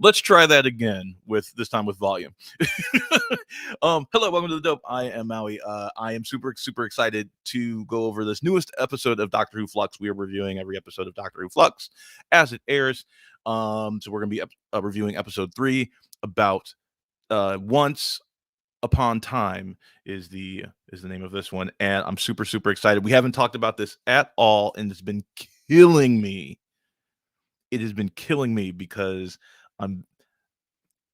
Let's try that again with this time with volume. Hello, welcome to the Dope. I am Maui. I am super excited to go over this newest episode of Doctor Who Flux. We are reviewing every episode of Doctor Who Flux as it airs. So we're going to be reviewing episode 3 about Once Upon Time is the name of this one, and I'm super excited. We haven't talked about this at all, and it's been killing me. It has been killing me because I'm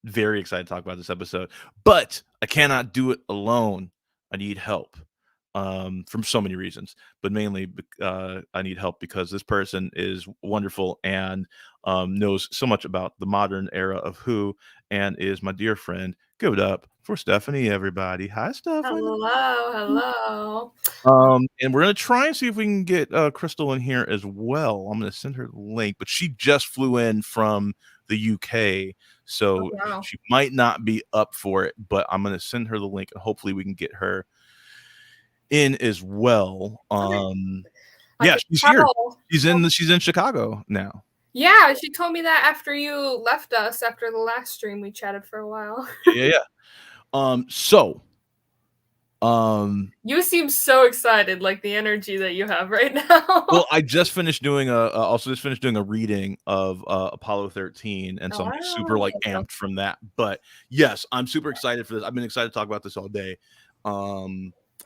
very excited to talk about this episode, but I cannot do it alone. I need help from so many reasons, but mainly I need help because this person is wonderful and knows so much about the modern era of Who and is my dear friend. Give it up for Stephanie, everybody. Hi, Stephanie. Hello. And we're gonna try and see if we can get Crystal in here as well. I'm gonna send her the link, but she just flew in from the UK, so wow. she might not be up for it. But I'm gonna send her the link, and hopefully we can get her in as well. Yeah, she's here. She's in Chicago now. Yeah, she told me that after you left us after the last stream. We chatted for a while. Yeah. So. You seem so excited, like the energy that you have right now. Well, I just finished doing a reading of Apollo 13, and so I'm super like amped from that. But yes, I'm super excited for this. I've been excited to talk about this all day.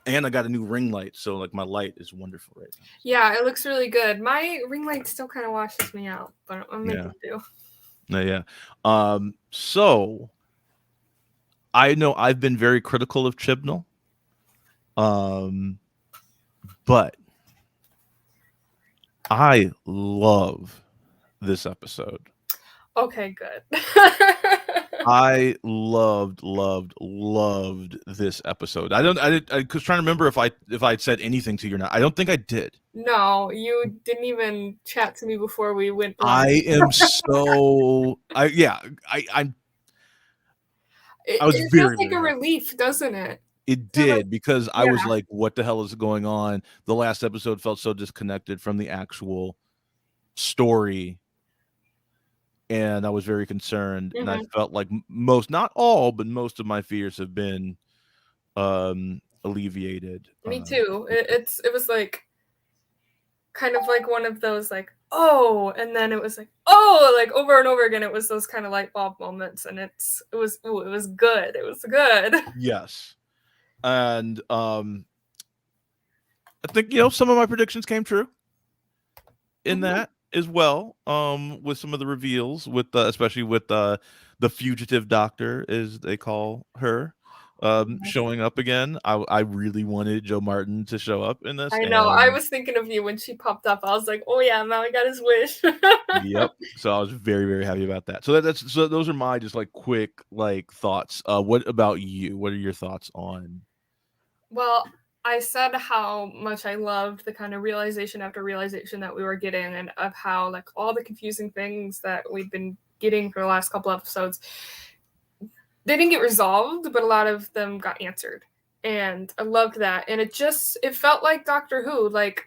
And I got a new ring light, so like my light is wonderful right now. Yeah, it looks really good. My ring light still kind of washes me out, but I'm making do. Yeah. So I know I've been very critical of Chibnall. But I love this episode. Okay, good. I loved this episode. I was trying to remember if I'd said anything to you or not. I don't think I did. No, you didn't even chat to me before we went live. I am so I was it very, feels like very a happy. Relief, doesn't it? It did, because I was like, what the hell is going on? The last episode felt so disconnected from the actual story. And I was very concerned, and I felt like not all, but most of my fears have been alleviated. Me too. It was like kind of like one of those like, oh, and then it was like, oh, like over and over again. It was those kind of light bulb moments, and it was good. It was good. Yes. And I think some of my predictions came true in that as well, with some of the reveals, with especially with the fugitive doctor, as they call her, showing up again. I really wanted Joe Martin to show up in this. I know. I was thinking of you when she popped up. I was like, oh yeah, Maui got his wish. Yep. So I was very happy about that. So those are my just like quick like thoughts. What about you? What are your thoughts on? Well, I said how much I loved the kind of realization after realization that we were getting, and of how like all the confusing things that we've been getting for the last couple episodes, they didn't get resolved, but a lot of them got answered. And I loved that. And it felt like Doctor Who. Like,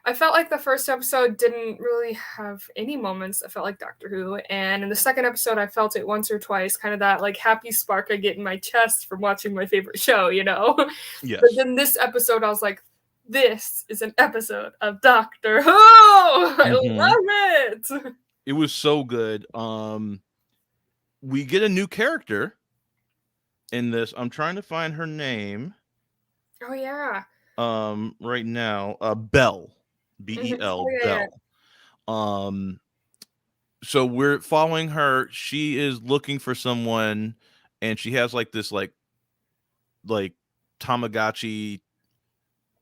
I felt like the first episode didn't really have any moments that felt like Doctor Who. And in the second episode, I felt it once or twice, kind of that like happy spark I get in my chest from watching my favorite show, Yes. But then this episode, I was like, this is an episode of Doctor Who. I love it. It was so good. We get a new character in this. I'm trying to find her name. Oh yeah. Right now, Belle. Bel. Belle. So we're following her. She is looking for someone, and she has like this like Tamagotchi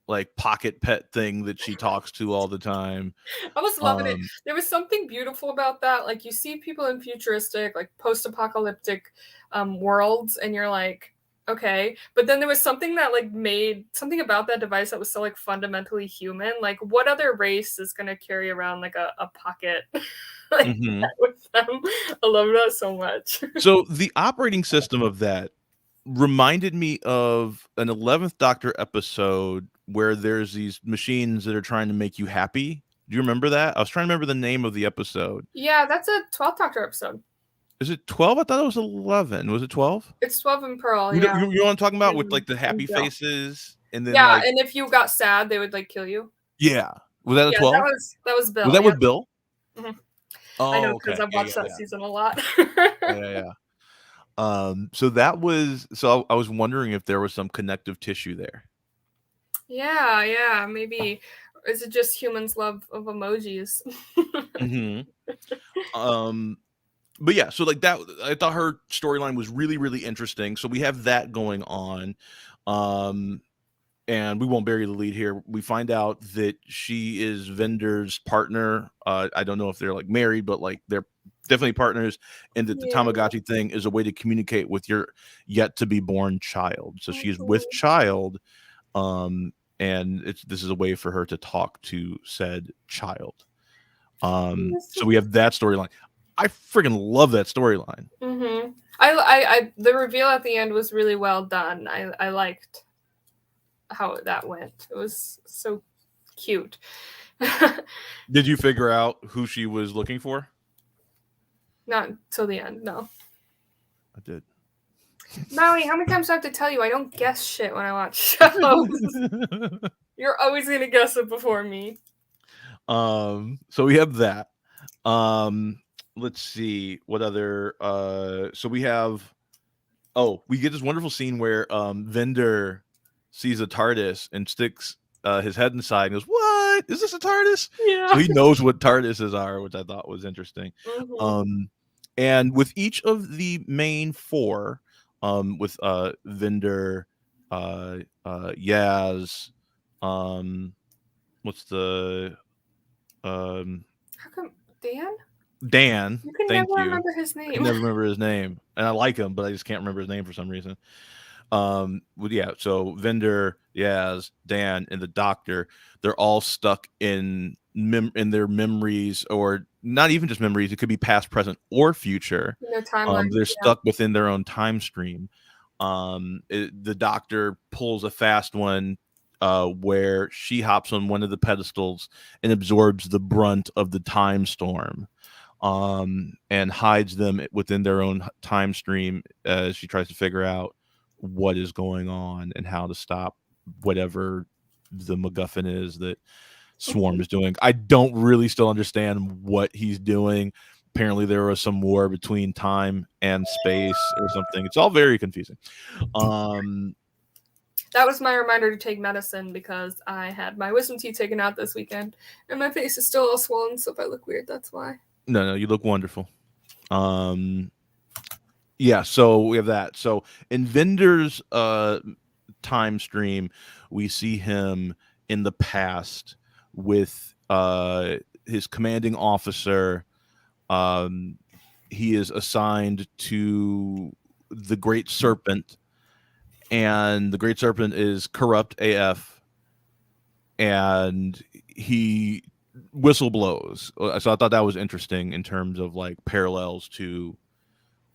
like pocket pet thing that she talks to all the time. I was loving it. There was something beautiful about that. Like, you see people in futuristic, like post-apocalyptic worlds, and you're like, okay. But then there was something that like made something about that device that was so like fundamentally human. Like, what other race is going to carry around like a pocket like that with them? I love that so much. So the operating system of that reminded me of an 11th Doctor episode where there's these machines that are trying to make you happy. Do you remember that? I was trying to remember the name of the episode. Yeah, that's a 12th Doctor episode. Is it 12? I thought it was 11. Was it 12? It's 12 and Pearl, You know, yeah. you know what I'm talking about with And, like the happy Bill. faces and then Yeah, like and if you got sad, they would like kill you. yeah. Was that a Yeah, 12? that was Was Bill. that Yeah, with Bill? I know Oh, because okay. I've Yeah, watched yeah, that yeah. season a lot. Yeah, yeah, yeah. So that was so I was wondering if there was some connective tissue there. Yeah, maybe. Is it just humans' love of emojis? Hmm. But yeah, so like that, I thought her storyline was really, really interesting. So we have that going on. Um, and we won't bury the lead here. We find out that she is Vender's partner. I don't know if they're like married, but like they're definitely partners, and that the Yeah. Tamagotchi thing is a way to communicate with your yet to be born child. So she is with Mhm. child, and this is a way for her to talk to said child. So we have that storyline. I freaking love that storyline. Mm-hmm. I the reveal at the end was really well done. I liked how that went. It was so cute. Did you figure out who she was looking for? Not till the end, no. I did. Maui, how many times do I have to tell you I don't guess shit when I watch shows? You're always gonna guess it before me. So we have that. Let's see what other so we have we get this wonderful scene where Vender sees a TARDIS and sticks his head inside and goes, "What? Is this a TARDIS?" Yeah. So he knows what TARDISes are, which I thought was interesting. Mm-hmm. And with each of the main four, with Vender, Yaz, what's the How come Dan? Dan, You can thank never you. remember his I name. can never remember his name, and I like him, but I just can't remember his name for some reason. Well, yeah, so Vender, Yaz, Dan, and the Doctor, they're all stuck in their memories, or not even just memories. It could be past, present, or future. No timeline. They're Yeah. stuck within their own time stream. The Doctor pulls a fast one, where she hops on one of the pedestals and absorbs the brunt of the time storm, and hides them within their own time stream as she tries to figure out what is going on and how to stop whatever the MacGuffin is that Swarm is doing. I don't really still understand what he's doing. Apparently, there was some war between time and space or something. It's all very confusing. That was my reminder to take medicine because I had my wisdom teeth taken out this weekend, and my face is still all swollen. So if I look weird, that's why. No, you look wonderful. Yeah, so we have that. So in Vender's time stream, we see him in the past with his commanding officer. He is assigned to the Great Serpent, and the Great Serpent is corrupt AF, and he whistle blows. So I thought that was interesting in terms of like parallels to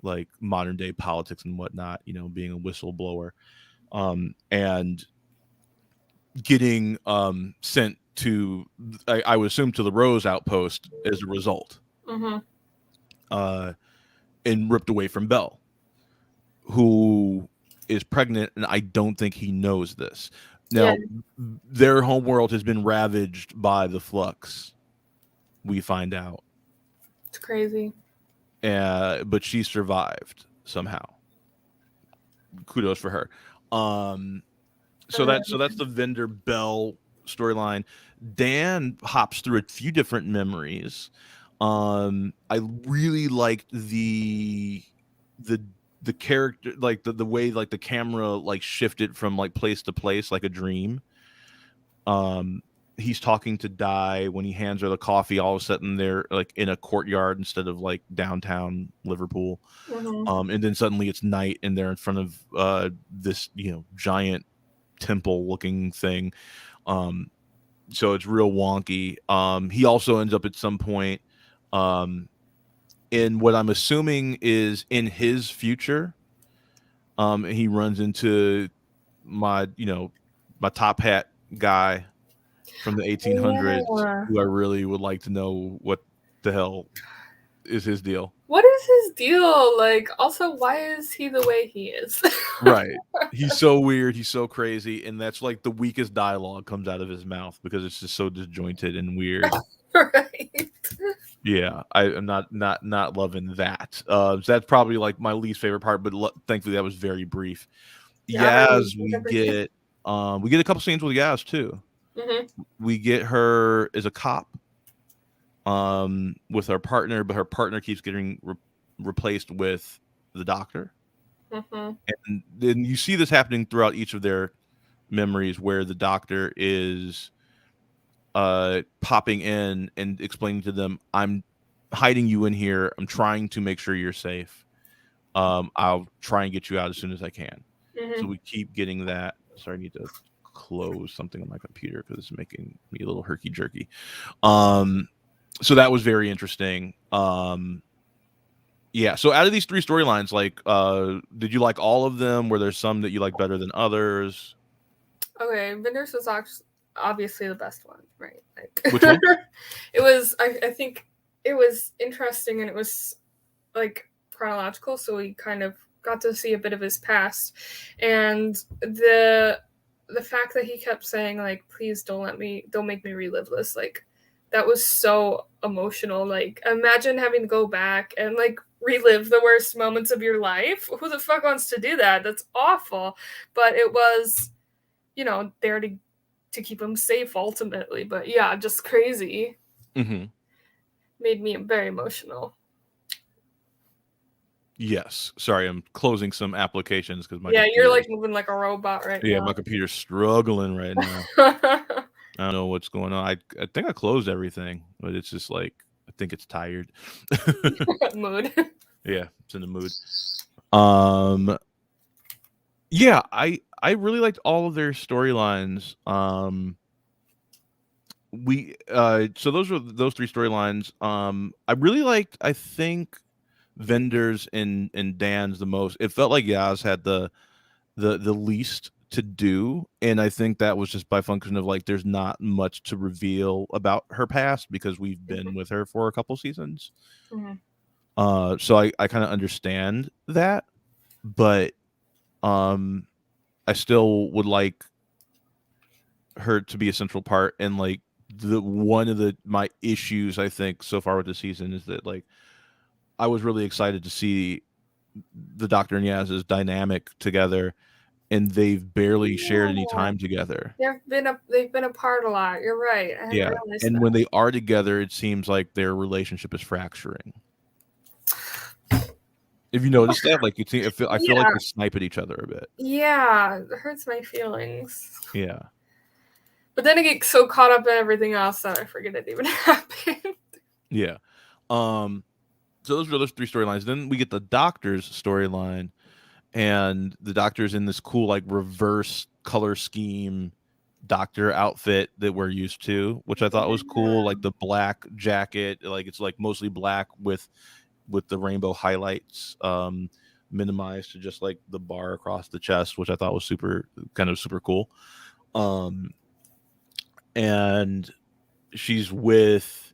like modern day politics and whatnot, being a whistleblower, and getting sent to, I would assume, to the Rose Outpost as a result, Mm-hmm. and ripped away from Belle, who is pregnant, and I don't think he knows this. Now, their homeworld has been ravaged by the Flux, we find out. It's crazy. But she survived somehow. Kudos for her. So that's the Vender Bell storyline. Dan hops through a few different memories. I really liked the character, like the way like the camera like shifted from like place to place like a dream. He's talking to Di when he hands her the coffee. All of a sudden they're like in a courtyard instead of like downtown Liverpool. Mm-hmm. And then suddenly it's night and they're in front of this giant temple looking thing. So it's real wonky. He also ends up at some point in what I'm assuming is in his future. He runs into my top hat guy from the 1800s, Yeah. who I really would like to know what the hell is his deal. What is his deal? Like, also, why is he the way he is? Right. He's so weird. He's so crazy, and that's like the weakest dialogue comes out of his mouth because it's just so disjointed and weird. Right. Yeah, I'm not loving that. So that's probably like my least favorite part, but thankfully that was very brief. Yeah, I Yaz, really appreciate we get a couple scenes with Yaz too. We get her as a cop with her partner, but her partner keeps getting replaced with the doctor. And then you see this happening throughout each of their memories where the doctor is popping in and explaining to them, I'm hiding you in here. I'm trying to make sure you're safe. I'll try and get you out as soon as I can. So we keep getting that. Sorry, I need to close something on my computer because it's making me a little herky jerky. So that was very interesting. Yeah. So out of these 3 storylines, like, did you like all of them? Were there some that you like better than others? Okay, Vendors was obviously the best one, right? Like, which one? It was. I think it was interesting, and it was like chronological, so we kind of got to see a bit of his past, and the fact that he kept saying like, "Please don't make me relive this." Like, that was so emotional. Like, imagine having to go back and like relive the worst moments of your life. Who the fuck wants to do that? That's awful. But it was, there to keep him safe ultimately. But yeah, just crazy. Made me very emotional. Yes. Sorry, I'm closing some applications because you're like moving like a robot right now. Yeah, my computer's struggling right now. I don't know what's going on. I think I closed everything, but it's just like I think it's tired. Mood. Yeah, it's in the mood. Yeah, I really liked all of their storylines. So those were those 3 storylines. I really liked, I think, Vendors and Dan's the most. It felt like Yaz had the least to do, and I think that was just by function of like there's not much to reveal about her past because we've been with her for a couple seasons. So I kind of understand that, but I still would like her to be a central part. And like one of my issues I think so far with the season is that like I was really excited to see the Doctor and Yaz's dynamic together, and they've barely shared any time together. They've been apart a lot. You're right. Yeah, and when they are together, it seems like their relationship is fracturing. If you notice that, like I feel like they snipe at each other a bit. Yeah, it hurts my feelings. Yeah. But then I get so caught up in everything else that I forget it even happened. Yeah. So those were those 3 storylines. Then we get the Doctor's storyline, and the Doctor's in this cool like reverse color scheme Doctor outfit that we're used to, which I thought was cool. Like the black jacket, like it's like mostly black with the rainbow highlights minimized to just like the bar across the chest, which I thought was super cool. And she's with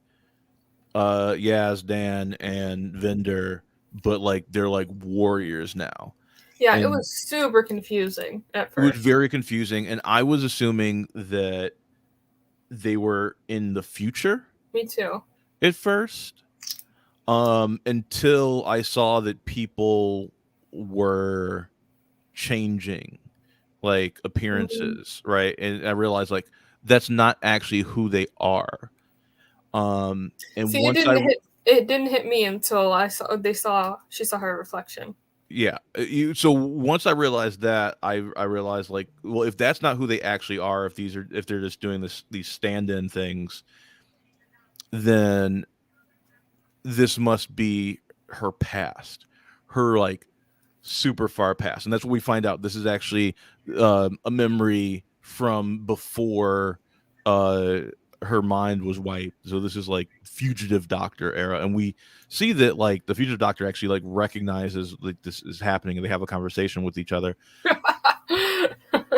Yaz, Dan, and Vendor, but like they're like warriors now. Yeah, and it was super confusing at first. It was very confusing, and I was assuming that they were in the future. Me too. At first. Until I saw that people were changing like appearances, right? And I realized like that's not actually who they are. And see, it didn't hit me until she saw her reflection. Yeah. So once I realized that, I realized like, well, if that's not who they actually are, if they're just doing these stand-in things, then this must be her past, her like super far past. And that's what we find out. This is actually a memory from before her mind was wiped. So this is like fugitive Doctor era. And we see that like the fugitive Doctor actually like recognizes like this is happening, and they have a conversation with each other,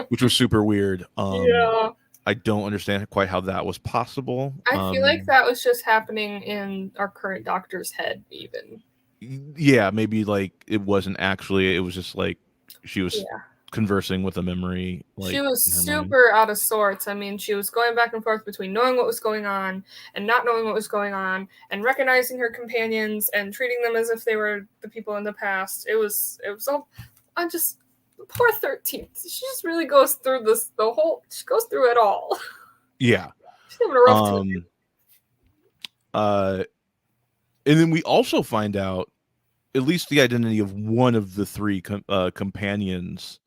which was super weird. Yeah. I don't understand quite how that was possible. I feel like that was just happening in our current doctor's head, even. Yeah, maybe like it wasn't actually. It was just like she was Yeah. conversing with a memory, She like was in her mind. super out of sorts. I mean, she was going back and forth between knowing what was going on and not knowing what was going on, and recognizing her companions and treating them as if they were the people in the past. It was all. I just poor 13th. She just really goes through this. She goes through it all. Yeah. She's having a rough time. Um. Uh. And then we also find out at least the identity of one of the three companions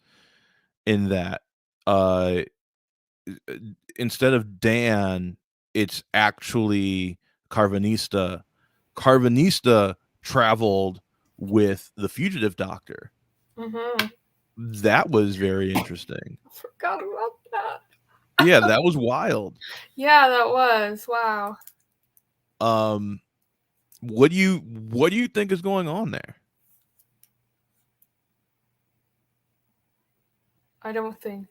in that. Uh. Instead of Dan, it's actually Carvanista. Carvanista traveled with the fugitive doctor. Mm-hmm. That was very interesting. I forgot about that. Yeah, that was wild. Yeah, that was wow. What do you think is going on there? I don't think.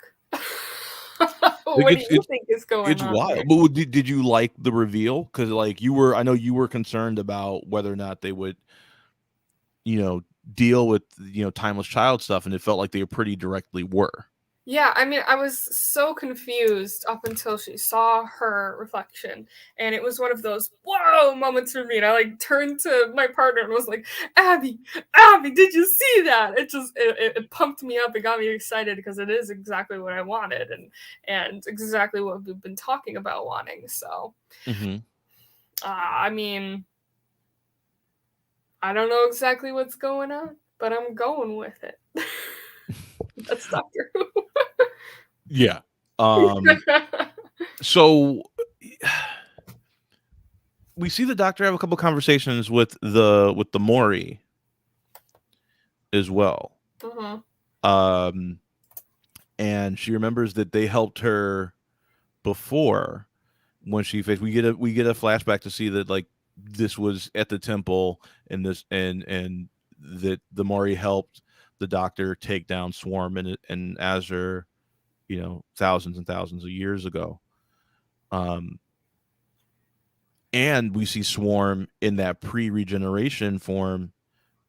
Like What do you think is going it's on there? wild. But did you like the reveal? Because like I know you were concerned about whether or not they would, deal with timeless child stuff, and it felt like they pretty directly were. Yeah, I mean, I was so confused up until she saw her reflection, and it was one of those whoa moments for me. And I like turned to my partner and was like, "Abby, Abby, did you see that?" It pumped me up. It got me excited because it is exactly what I wanted, and exactly what we've been talking about wanting. So, Mm-hmm. I mean, I don't know exactly what's going on, but I'm going with it. That's Doctor Who. Yeah. So we see the doctor have a couple conversations with the Mori as well. Mm-hmm. And she remembers that they helped her before when she faced. We get a flashback to see that like this was at the temple, and this and that the Mori helped the doctor take down Swarm and Azure, thousands and thousands of years ago. And we see Swarm in that pre-regeneration form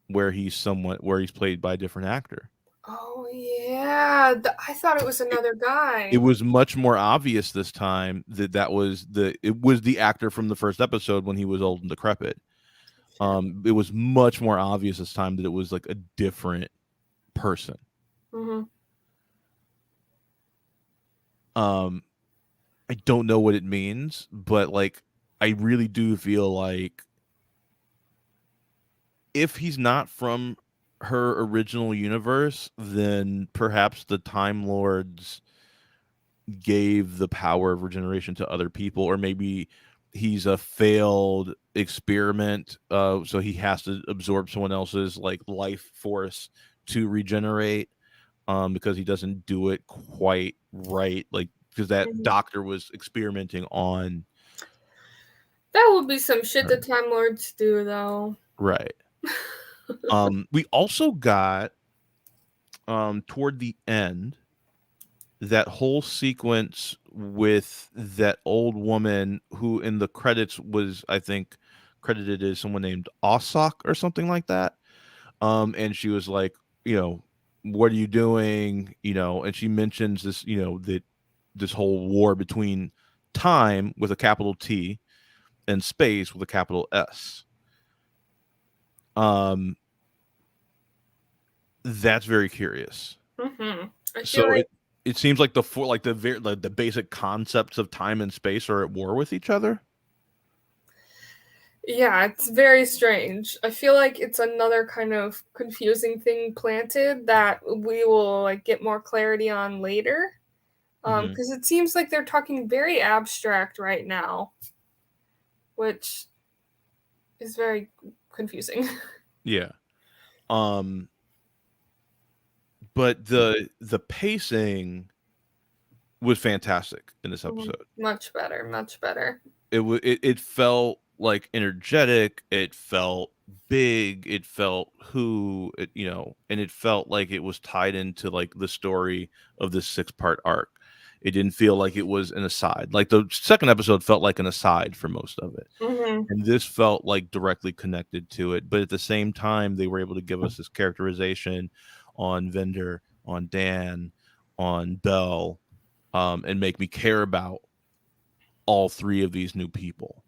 where he's played by a different actor. Oh yeah, I thought it was another It guy. was much more obvious this time that it was the actor from the first episode when he was old and decrepit. It was much more obvious this time that it was like a different person. Mm-hmm. I don't know what it means, but like I really do feel like if he's not from her original universe, then perhaps the Time Lords gave the power of regeneration to other people, or maybe he's a failed experiment, so he has to absorb someone else's like life force to regenerate, because he doesn't do it quite right, like because that Mm-hmm. doctor was experimenting on That would be some shit the her. Time Lords do, though. Right. We also got toward the end that whole sequence with that old woman who in the credits was, I think, credited as someone named Ossock or something like that. And she was like, what are you doing? And she mentions this, that this whole war between time with a capital T and space with a capital S. Um, that's very curious. Mm-hmm. I feel So like it seems like the basic concepts of time and space are at war with each other. yeah, it's very strange. I feel like it's another kind of confusing thing planted that we will like get more clarity on later. Mm-hmm. Because it seems like they're talking very abstract right now, which is very confusing. Yeah. Um, but the pacing was fantastic in this episode. Much better, much better. It felt like energetic. It felt big. It felt and it felt like it was tied into like the story of this 6-part arc. It didn't feel like it was an aside. Like the second episode felt like an aside for most of it. Mhm. And this felt like directly connected to it. But at the same time, they were able to give us this characterization on Vendor, on Dan, on Bell, and make me care about all three of these new people.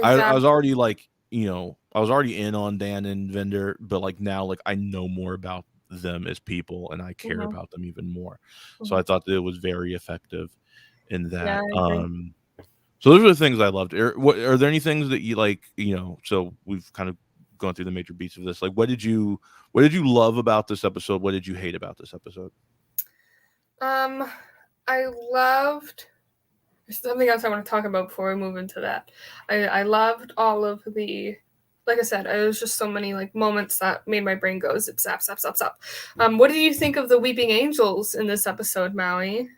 I was Exactly. already like, I was already in on Dan and Vendor, but like now, like I know more about them as people and I care Mhm. about them even more. So I Mhm. thought that it was very effective in Yeah, that. I agree. So those are the things I loved. Are there any things that you like, so we've kind of gone through the major beats of this. Like what did you love about this episode? What did you hate about this episode? Um, I loved there's something else I want to talk about before we move into that. I loved all of the, like I said, it was just so many like moments that made my brain go zip zap zap zap zap. What did you think of the weeping angels in this episode, Maui?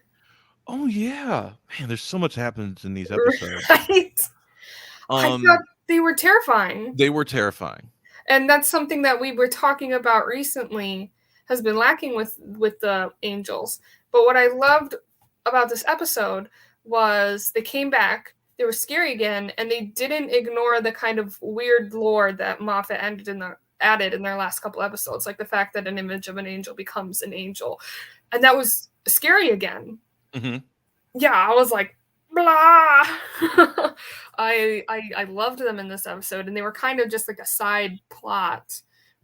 Oh yeah. Man, there's so much happens in these episodes. Right? I thought Um they were terrifying. they were terrifying. And that's something that we were talking about recently has been lacking with the angels. But what I loved about this episode was they came back, they were scary again, and they didn't ignore the kind of weird lore that Moffat added in their last couple episodes, like the fact that an image of an angel becomes an angel, and that was scary again. Mm-hmm. Yeah, I was like, blah. I loved them in this episode, and they were kind of just like a side plot.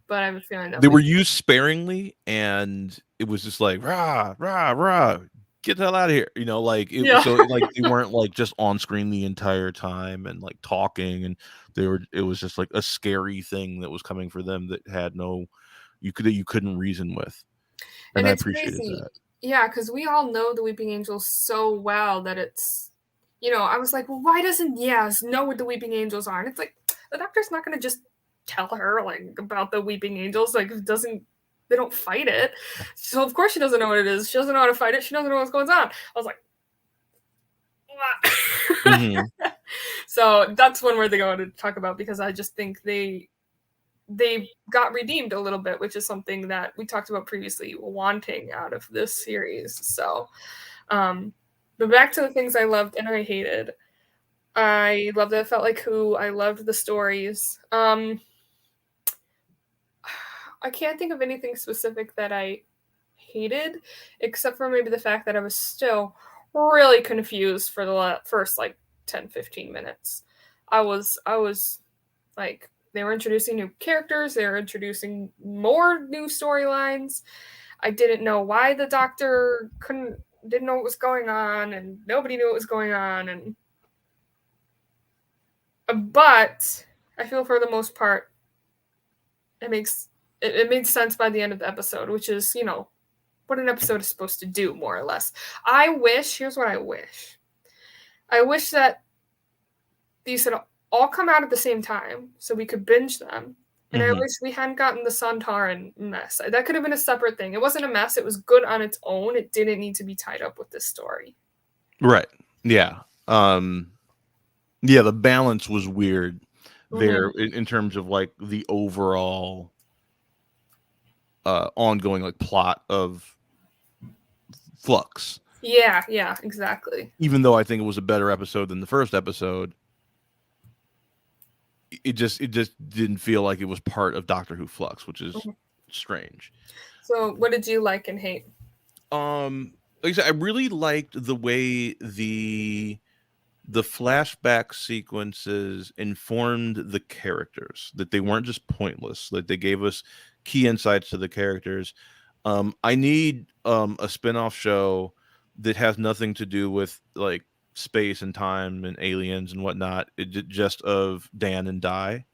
But I have a feeling that They were used sparingly, and it was just like rah rah rah, get the hell out of here. Like it was yeah. so like they weren't like just on screen the entire time and like talking, and it was just like a scary thing that was coming for them that had no you couldn't reason with, and And I it's appreciated crazy. that. Yeah, because we all know the Weeping Angels so well that it's, I was like, well, why doesn't Yaz know what the Weeping Angels are? And it's like, the doctor's not going to just tell her, like, about the Weeping Angels. Like, they don't fight it. So, of course, she doesn't know what it is. She doesn't know how to fight it. She doesn't know what's going on. I was like, Mm-hmm. so that's one where they go to talk about because I just think they got redeemed a little bit, which is something that we talked about previously, wanting out of this series. So, but back to the things I loved and I hated. I loved that it felt like Who. I loved the stories. I can't think of anything specific that I hated, except for maybe the fact that I was still really confused for the first like 10-15 minutes. I was like, they were introducing new characters, they were introducing more new storylines. I didn't know why the doctor didn't know what was going on, and nobody knew what was going on, and but I feel for the most part it made sense by the end of the episode, which is, what an episode is supposed to do, more or less. Here's what I wish. I wish that these had all come out at the same time so we could binge them. And I Mm-hmm. wish we hadn't gotten the Sontaran mess. That could have been a separate thing. It wasn't a mess. It was good on its own. It didn't need to be tied up with this story. Right. Yeah. Yeah, the balance was weird there Mm-hmm. in terms of like the overall ongoing like plot of Flux. Yeah, exactly. Even though I think it was a better episode than the first episode, it just didn't feel like it was part of Doctor Who Flux, which is Mm-hmm. strange. So, what did you like and hate? Like I said, I really liked the way the flashback sequences informed the characters, that they weren't just pointless, that they gave us key insights to the characters. I need a spin-off show that has nothing to do with like space and time and aliens and whatnot, just of Dan and Di,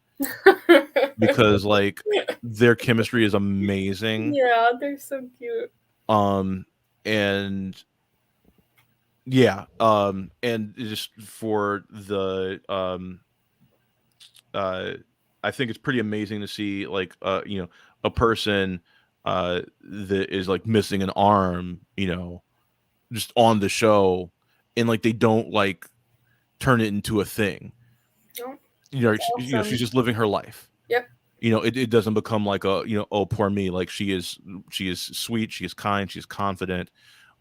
because like their chemistry is amazing. Yeah, they're so cute. um and yeah, and just for the uh I think it's pretty amazing to see like a person that is like missing an arm, just on the show, and like they don't like turn it into a thing. Oh, She's awesome. just living her life. Yep. It doesn't become like a oh poor me. Like she is sweet, she is kind, she is confident.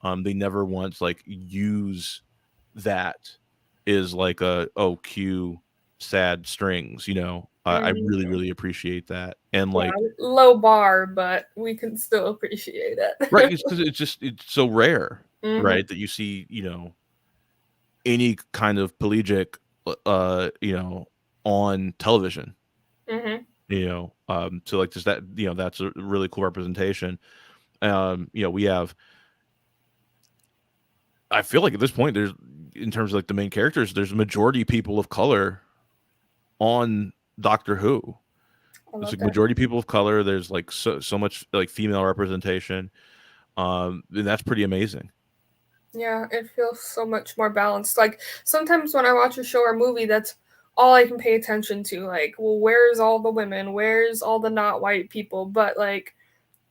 They never once like use that is like a oh cue sad strings. I Mhm. really appreciate that, and Yeah, like low bar, but we can still appreciate right, it. it's because it's so rare, Mhm. right, that you see any kind of pelagic on television. Mhm. So like just that that's a really cool representation. We have, I feel like at this point there's, in terms of like the main characters, there's a majority people of color on Doctor Who. I There's love like that. majority people of color. There's like so much like female representation. And that's pretty amazing. Yeah, it feels so much more balanced. Like sometimes when I watch a show or movie, that's all I can pay attention to. Like, well, where's all the women? Where's all the not white people? But like,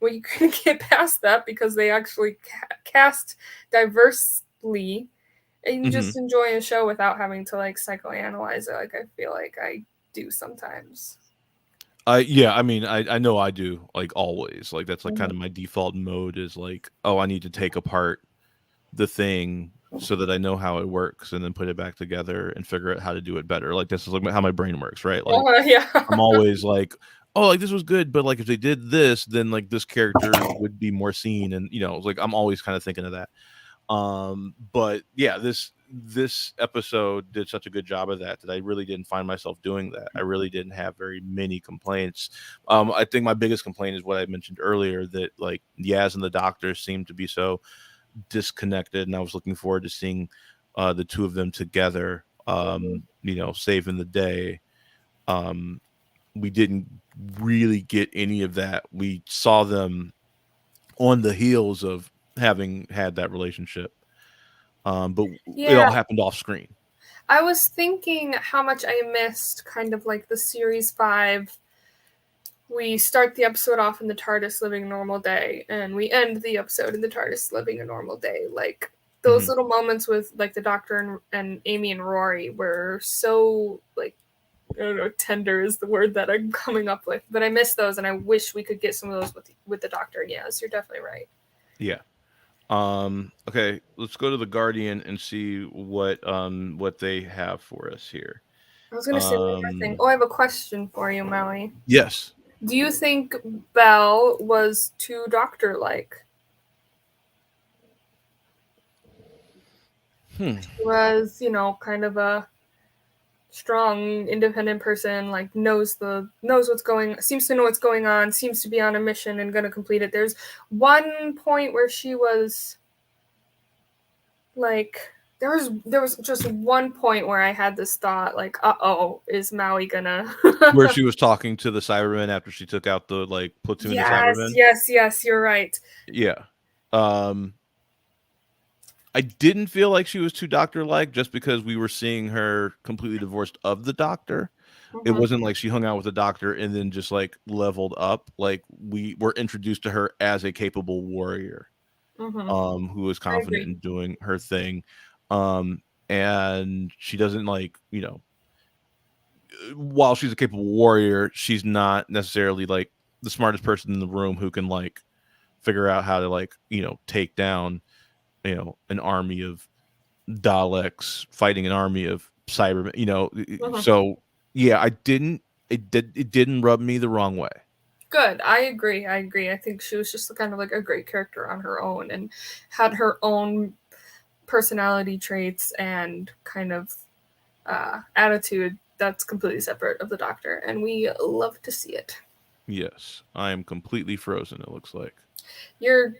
well, you couldn't get past that because they actually cast diversely, and you Hmm. just enjoy a show without having to like psychoanalyze it. Like I feel like I do sometimes. Yeah, I mean, I know I do like always. Like that's like kind Mhm. of my default mode is like, oh, I need to take apart the thing so that I know how it works and then put it back together and figure out how to do it better. Like this is like how my brain works, right? Like Yeah. I'm always like, oh, like this was good, but like if they did this, then like this character would be more seen, and like I'm always kind of thinking of that. But yeah, this episode did such a good job of that I really didn't find myself doing that. I really didn't have very many complaints. I think my biggest complaint is what I mentioned earlier, that like Yaz and the Doctor seemed to be so disconnected, and I was looking forward to seeing the two of them together, Mhm. saving the day. Um, we didn't really get any of that. We saw them on the heels of having had that relationship, but it Yeah, all happened off screen. I was thinking how much I missed kind of like the series 5. We start the episode off in the TARDIS living a normal day, and we end the episode in the TARDIS living a normal day. Like those Hmm. little moments with like the Doctor and Amy and Rory were so like, I don't know, tender is the word that I'm coming up with. But I miss those, and I wish we could get some of those with the Doctor. And yes, you're definitely right. Yeah. Okay, let's go to the Guardian and see what they have for us here. I was gonna say one more thing. Um, Oh, I have a question for you, Maui. yes. Do you think Belle was too Doctor like? Hmm. She was, kind of a strong, independent person, like knows what's going, seems to know what's going on, seems to be on a mission and gonna complete it. There's one point where she was like, there was just one point where I had this thought, like, oh, is Maui gonna? Where she was talking to the Cybermen after she took out the like platoon of Yes, Cybermen. yes, yes. You're right. Yeah. Um, I didn't feel like she was too Doctor-like just because we were seeing her completely divorced of the Doctor. It Mm-hmm, wasn't like she hung out with the Doctor and then just like leveled up. Like we were introduced to her as a capable warrior, mm-hmm. who was I confident agree. in doing her thing. And she doesn't like, while she's a capable warrior, she's not necessarily like the smartest person in the room who can like figure out how to like, take down, an army of Daleks fighting an army of Cybermen, Mm-hmm. so yeah, it didn't rub me the wrong way. Good. I agree. I agree. I think she was just kind of like a great character on her own and had her own personality traits and kind of attitude that's completely separate of the Doctor, and we love to see it. Yes, I am completely frozen, it looks like. You're,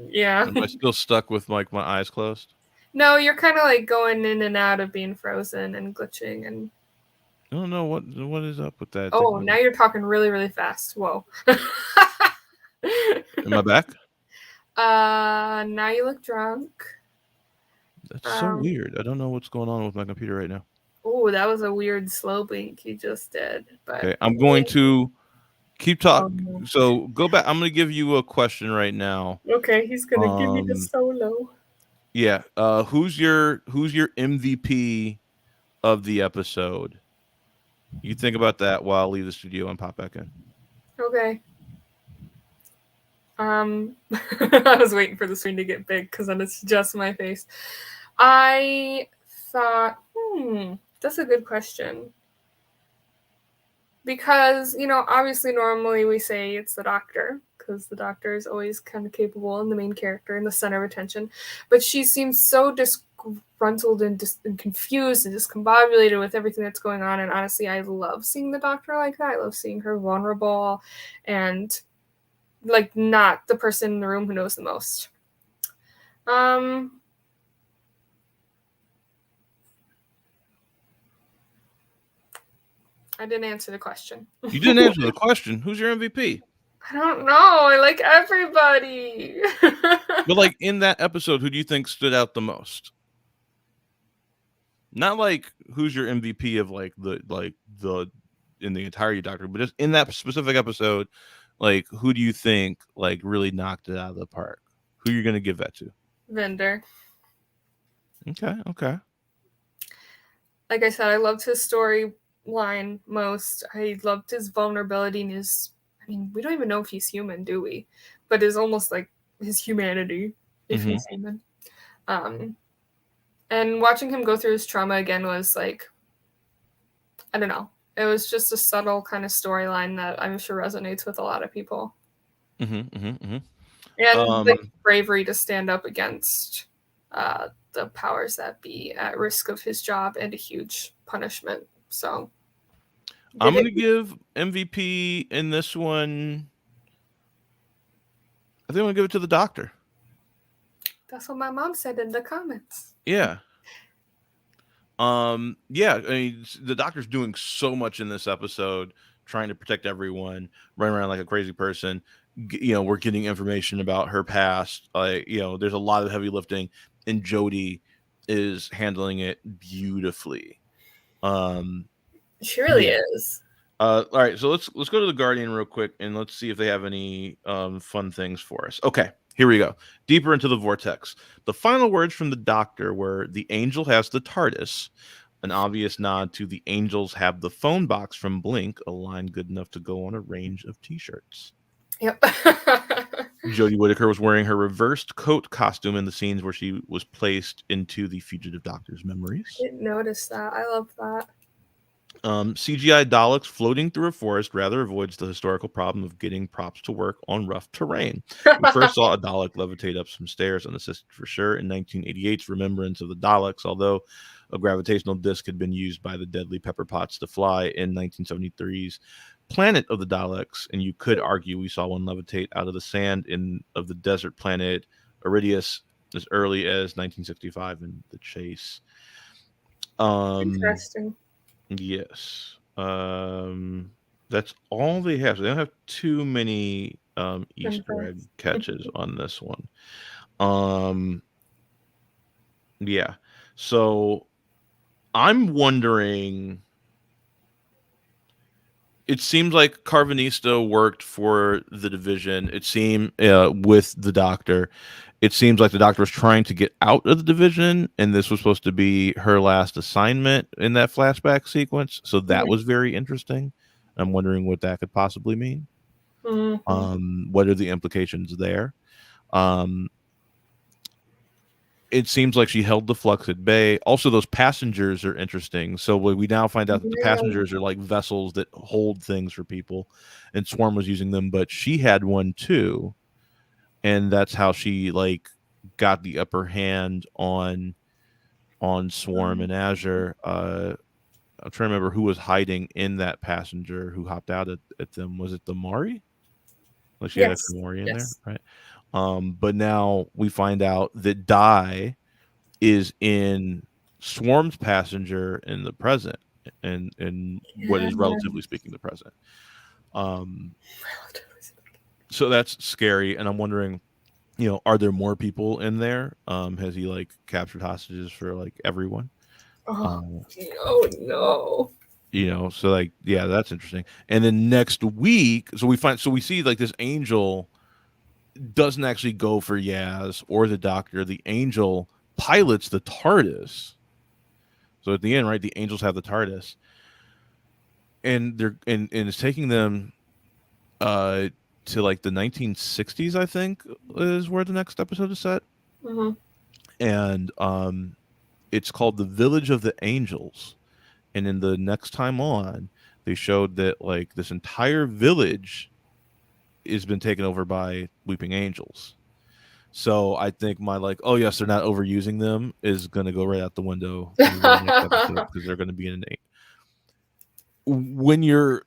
yeah. Am I still stuck with like my eyes closed? No, you're kind of like going in and out of being frozen and glitching, and I don't know what is up with that. I think oh, now you're talking really, really fast. Whoa. am I back? Now you look drunk. That's so Um, weird. I don't know what's going on with my computer right now. oh, that was a weird slow blink you just did, but Okay, I'm going to keep talking. um, So go back. I'm going to give you a question right now. okay, he's gonna give me the Um, solo. yeah. Who's your MVP of the episode? You think about that while I leave the studio and pop back in. Okay. I was waiting for the screen to get big because then it's just my face. I thought, that's a good question. Because, obviously normally we say it's the doctor, because the doctor is always kind of capable and the main character and the center of attention. But she seems so disgruntled and confused and discombobulated with everything that's going on. And honestly, I love seeing the doctor like that. I love seeing her vulnerable and like not the person in the room who knows the most. I didn't answer the question. You didn't answer the question. Who's your MVP? I don't know. I like everybody. But like in that episode, who do you think stood out the most? Not like who's your MVP of like the in the entirety Doctor, but just in that specific episode, like who do you think like really knocked it out of the park? Who you're gonna give that to? Vendor. Okay. Like I said, I loved his storyline most. I loved his vulnerability and his. I mean, we don't even know if he's human, do we? But it's almost like his humanity, if he's human. And watching him go through his trauma again was like, I don't know. It was just a subtle kind of storyline that I'm sure resonates with a lot of people. And the bravery to stand up against the powers that be at risk of his job and a huge punishment. So I'm going to give MVP in this one. I think I'm going to give it to the doctor. That's what my mom said in the comments. Yeah. Yeah, I mean, the doctor's doing so much in this episode, trying to protect everyone, running around like a crazy person. We're getting information about her past. There's a lot of heavy lifting, and Jodie is handling it beautifully. She really is. All right, so let's go to the Guardian real quick, and let's see if they have any fun things for us. Okay. Here we go. Deeper into the vortex. The final words from the doctor were, "The angel has the TARDIS," an obvious nod to "The angels have the phone box" from Blink, a line good enough to go on a range of t-shirts. Yep. Jodie Whittaker was wearing her reversed coat costume in the scenes where she was placed into the fugitive doctor's memories. I didn't notice that. I love that. CGI Daleks floating through a forest rather avoids the historical problem of getting props to work on rough terrain. We first saw a Dalek levitate up some stairs unassisted for sure in 1988's Remembrance of the Daleks, although a gravitational disc had been used by the deadly Pepper Potts to fly in 1973's Planet of the Daleks, and you could argue we saw one levitate out of the sand of the desert planet Iridius as early as 1965 in The Chase. Interesting. Yes. That's all they have. So they don't have too many Easter egg catches on this one. Yeah. So I'm wondering, it seems like Carvanista worked for the division. It seemed with the doctor. It seems like the doctor was trying to get out of the division, and this was supposed to be her last assignment in that flashback sequence. So that was very interesting. I'm wondering what that could possibly mean. What are the implications there? It seems like she held the Flux at bay. Also, those passengers are interesting. So we now find out that the passengers are like vessels that hold things for people, and Swarm was using them, but she had one too. And that's how she like got the upper hand on Swarm and Azure. I'm trying to remember who was hiding in that passenger who hopped out at them. Was it the Maury? Like she had a Maury in there, right? But now we find out that Dai is in Swarm's passenger in the present, and what is relatively speaking the present. So that's scary, and I'm wondering, are there more people in there? Has he like captured hostages for like everyone? Oh no. So like, yeah, that's interesting. And then next week, so we see like this angel doesn't actually go for Yaz or the doctor. The angel pilots the TARDIS. So at the end, right, the angels have the TARDIS, and they're and it's taking them to like the 1960s, I think, is where the next episode is set. Mhm. And it's called The Village of the Angels. And in the next time on, they showed that like this entire village has been taken over by weeping angels. So I think my like, oh yes, they're not overusing them is gonna go right out the window in the next episode because they're gonna be in an eight. When you're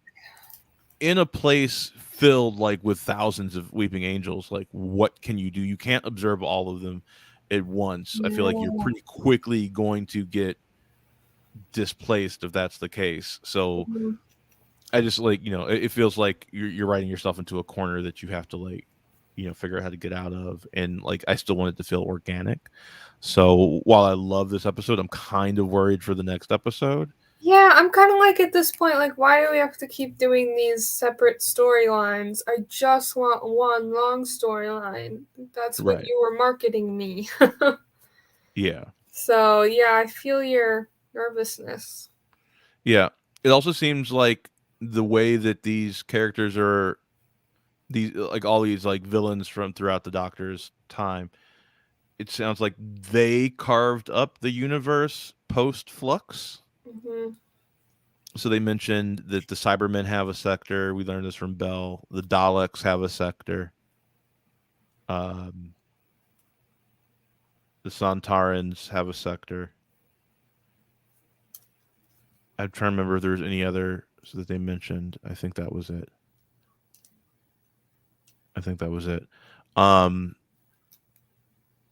in a place filled like with thousands of weeping angels, like what can you do? You can't observe all of them at once. I feel like you're Yeah. pretty quickly going to get displaced if that's the case. So Mhm. I just like, it feels like you're writing yourself into a corner that you have to like, figure out how to get out of. And like I still want it to feel organic. So while I love this episode, I'm kind of worried for the next episode. Yeah, I'm kind of like at this point, like, why do we have to keep doing these separate storylines? I just want one long storyline. That's what Right. you were marketing me. Yeah. So, yeah, I feel your nervousness. Yeah. It also seems like the way that these characters are these like all these like villains from throughout the Doctor's time, it sounds like they carved up the universe post Flux. Hmm. So they mentioned that the Cybermen have a sector. We learned this from Bell. The Daleks have a sector. Um, the Santarans have a sector. I'm trying to remember if there's any other that they mentioned. I think that was it. Um,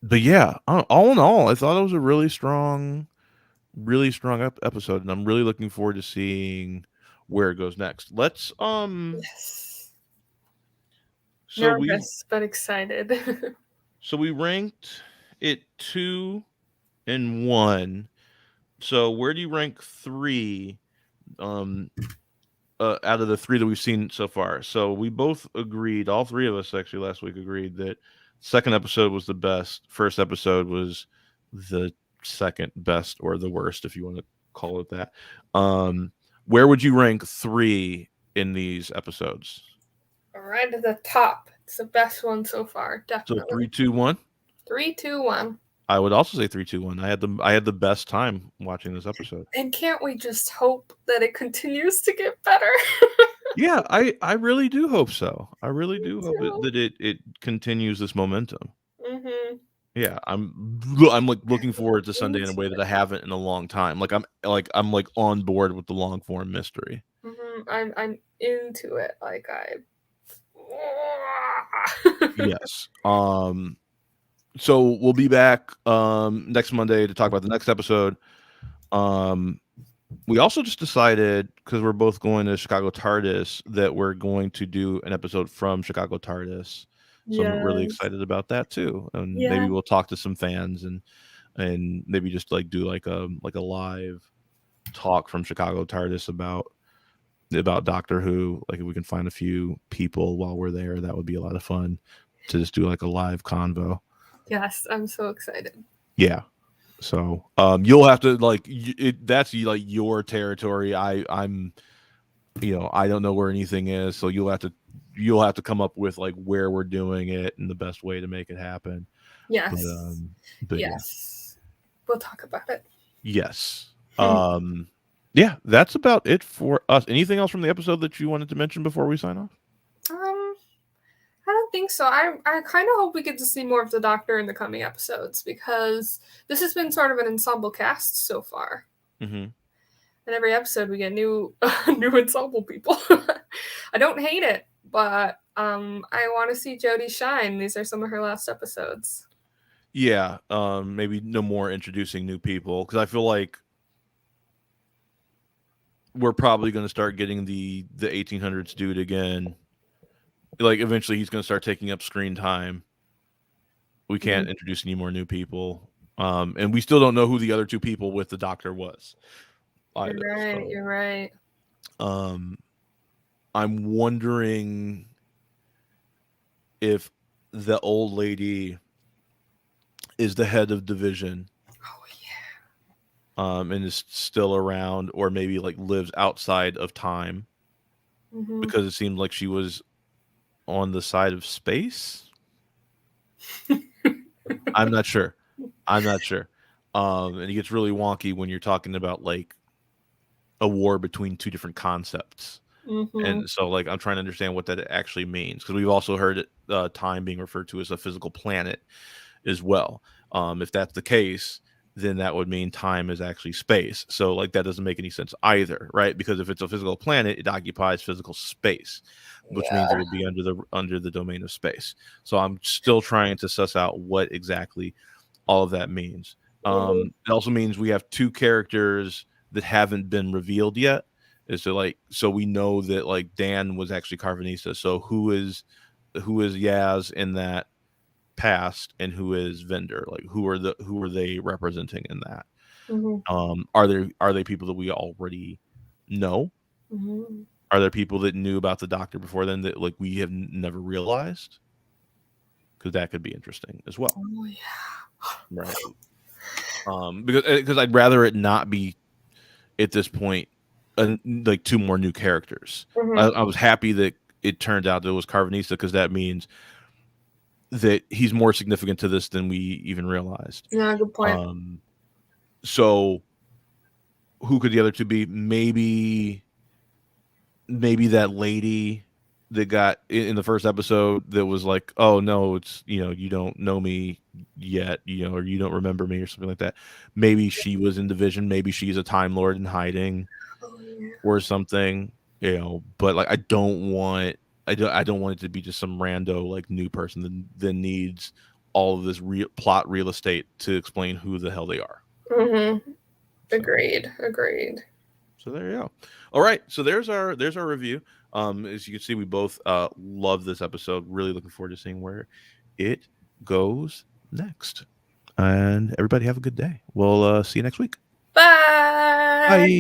but yeah, all in all, I thought it was a really strong episode, and I'm really looking forward to seeing where it goes next. Let's Yes. so we Nervous, but excited. so we ranked it 2 and 1. So where do you rank 3 um out of the 3 that we've seen so far? So we both agreed, all 3 of us actually last week agreed that second episode was the best, first episode was the second best or the worst if you want to call it that. Where would you rank 3 in these episodes? Right at the top. It's the best one so far, So definitely. 3, 2, 1. 3, 2, 1. I would also say 3, 2, 1. I had the best time watching this episode. And can't we just hope that it continues to get better? Yeah, I really do hope so. I really Me do hope too. that it continues this momentum. Mm-hmm. Yeah, I'm like looking forward to Sunday in a Into way that it. I haven't in a long time. I'm like on board with the long form mystery. Mm-hmm. I'm into it. Like I. Yes. So we'll be back next Monday to talk about the next episode. Um we also just decided, because we're both going to Chicago TARDIS, that we're going to do an episode from Chicago TARDIS. So I'm really Yes. excited about that too. And maybe Yeah. we'll talk to some fans and maybe just like do like a live talk from Chicago TARDIS about Doctor Who. Like if we can find a few people while we're there, that would be a lot of fun to just do like a live convo. Yes, I'm so excited. Yeah. So you'll have to like that's like your territory. I'm I don't know where anything is, so you'll have to come up with like where we're doing it and the best way to make it happen. But Yes. yeah. Yes. We'll talk about it. Yes. Yeah, that's about it for us. Anything else from the episode that you wanted to mention before we sign off? I don't think so. I kind of hope we get to see more of the Doctor in the coming episodes because this has been sort of an ensemble cast so far. Mm-hmm. And every episode we get new new ensemble people. I don't hate it, but I want to see Jodie shine. These are some of her last episodes. Yeah, maybe no more introducing new people because I feel like we're probably going to start getting the 1800s dude again. Like eventually he's going to start taking up screen time. We can't introduce any more new people. And we still don't know who the other 2 people with the Doctor was either. You're right. So, You're right. I'm wondering if the old lady is the head of division. Oh yeah. And is still around, or maybe like lives outside of time, Mm-hmm. because it seemed like she was on the side of space. I'm not sure. I'm not sure. And it gets really wonky when you're talking about like a war between two different concepts. Mm-hmm. And so, like, I'm trying to understand what that actually means because we've also heard time being referred to as a physical planet as well. If that's the case, then that would mean time is actually space. So, like, that doesn't make any sense either, right? Because if it's a physical planet, it occupies physical space, which means it Yeah. would be under the domain of space. So, I'm still trying to suss out what exactly all of that means. Mm-hmm. It also means we have two characters that haven't been revealed yet. Is so like so we know that like Dan was actually Carvanista. So who is Yaz in that past and who is Vendor? Like who are they representing in that? Mm-hmm. Are they people that we already know? Mm-hmm. Are there people that knew about the Doctor before then that like we have never realized? Because that could be interesting as well, Oh yeah. right? Because I'd rather it not be at this point like two more new characters. Mm-hmm. I was happy that it turned out that it was Carvanista because that means that he's more significant to this than we even realized. Yeah, good point. So who could the other two be? Maybe that lady that got in the first episode that was like, oh no, it's you don't know me yet, or you don't remember me or something like that. Maybe she was in Division. Maybe she's a Time Lord in hiding Oh yeah. or something, but like I don't want it to be just some rando like new person that needs all of this plot real estate to explain who the hell they are. Mm-hmm. So, Agreed. so there you go. All right, so there's our review. As you can see, we both love this episode. Really looking forward to seeing where it goes next. And everybody have a good day. We'll see you next week. Bye. Bye.